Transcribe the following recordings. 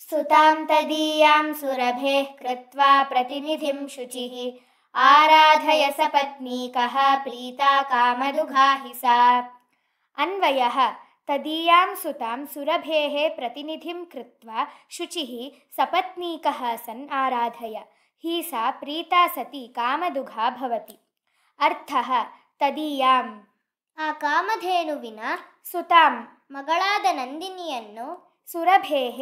सुतां तदीयां सुरभेः कृत्वा प्रतिनिधिं शुचिः आराधय सपत्नीकः प्रीता कामदुघा हि सा। अन्वयः तदीयां सुतां सुरभेः प्रतिनिधिं कृत्वा शुचिः सपत्नीकः सन् आराधय हि सा प्रीता सती कामदुघा भवति। अर्थः तदीयां ಆ ಕಾಮಧೇನುವಿನ ಸುತಾಂ ಮಗಳಾದ ನಂದಿನಿಯನ್ನು ಸುರಭೇಃ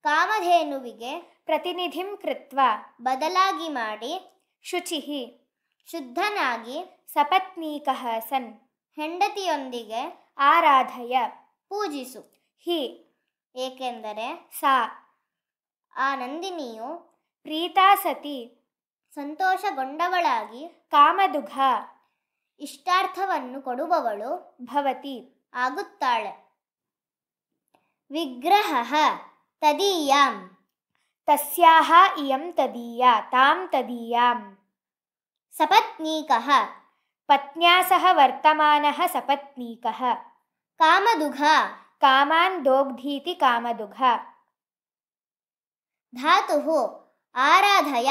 ಕಾಮಧೇನುವಿಗೆ ಪ್ರತಿನಿಧಿಂ ಕೃತ್ವಾ ಬದಲಾಗಿ ಮಾಡಿ ಶುಚಿಃ ಶುದ್ಧನಾಗಿ ಸಪತ್ನೀಕಃ ಸನ್ ಹೆಂಡತಿಯೊಂದಿಗೆ ಆರಾಧಯ ಪೂಜಿಸು. ಹಿ ಏಕೆಂದರೆ ಸಾ ಆ ನಂದಿನಿಯು ಪ್ರೀತಾ ಸತಿ ಸಂತೋಷಗೊಂಡವಳಾಗಿ ಕಾಮದುಘ ಇಷ್ಟಾರ್ಥವನ್ನು ಕೊಡುವವಳು ಭವತಿ ಆಗುತ್ತಾಳೆ. ವಿಗ್ರಹಃ ತದೀಯಾಂ ತಸ್ಯಾಹ ಇಯಂ ತದೀಯಾ ತಾಂ ತದೀಯಾಂ ಸಪತ್ನೀಕಃ ಪತ್ನ್ಯಾ ಸಹ ವರ್ತಮಾನಃ ಸಪತ್ನೀಕಃ ಕಾಮದುಘ ಕಾಮಾನ್ ದೋಗ್ಧೀತಿ ಕಾಮದುಘ. ಧಾತುಃ ಆರಾಧಯ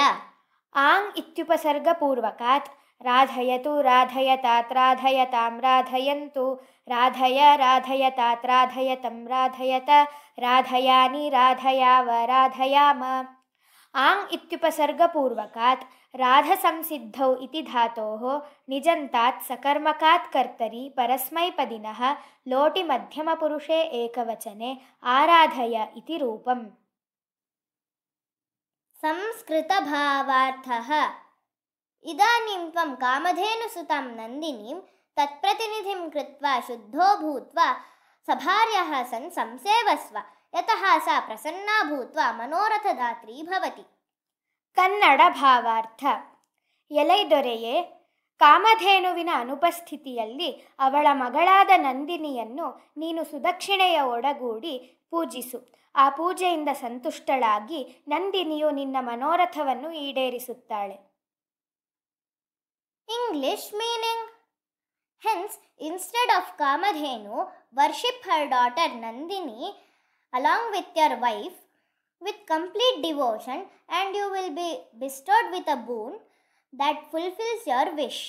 ಆಂಗ್ ಇತ್ಯುಪಸರ್ಗಪೂರ್ವಕಾತ್ ರಾಧಯತು ರಾಧಯತಾತ್ ರಾಧಯತಾಂ ರಾಧಯಂತು ರಾಧಯ ರಾಧಯತಾತ್ ರಾಧಯತಂ ರಾಧಯತ ರಾಧಯಾನಿ ರಾಧಯಾವ ರಾಧಯಾಮ. ಆಂಗ್ ಇತ್ಯುಪಸರ್ಗಪೂರ್ವಕಾತ್ ರಾಧಸಂಸಿದ್ಧೌ ಇತಿ ಧಾತೋಃ ನಿಜಂತಾತ್ ಸಕರ್ಮಕಾತ್ ಕರ್ತರಿ ಪರಸ್ಮೈಪದಿನಃ ಲೋಟಿ ಮಧ್ಯಮಪುರುಷೇ ಏಕವಚನೆ ಆರಾಧಯ ಇತಿ ರೂಪಂ. ಸಂಸ್ಕೃತಭಾವಾರ್ಥಃ ಇದಾನಿಂ ತ್ವಂ ಕಾಮಧೇನುಸುತಾಂ ನಂದಿನೀಂ ತತ್ಪ್ರತಿನಿಧಿಂ ಕೃತ್ವಾ ಶುದ್ಧೋ ಭೂತ್ವಾ ಸಭಾರ್ಯಃ ಸನ್ ಸಂಸೇವಸ್ವ ಯತಃ ಸಾ ಪ್ರಸನ್ನಾ ಭೂತ್ವಾ ಮನೋರಥದಾತ್ರೀ ಭವತಿ. ಕನ್ನಡ ಭಾವಾರ್ಥ. ಎಲೈ ದೊರೆಯೇ, ಕಾಮಧೇನುವಿನ ಅನುಪಸ್ಥಿತಿಯಲ್ಲಿ ಅವಳ ಮಗಳಾದ ನಂದಿನಿಯನ್ನು ನೀನು ಸುದಕ್ಷಿಣೆಯ ಒಡಗೂಡಿ ಪೂಜಿಸು. ಆ ಪೂಜೆಯಿಂದ ಸಂತುಷ್ಟಳಾಗಿ ನಂದಿನಿಯು ನಿನ್ನ ಮನೋರಥವನ್ನು ಈಡೇರಿಸುತ್ತಾಳೆ. English meaning. Hence, instead of Kamadhenu, worship her daughter Nandini along with your wife with complete devotion, and you will be bestowed with a boon that fulfills your wish.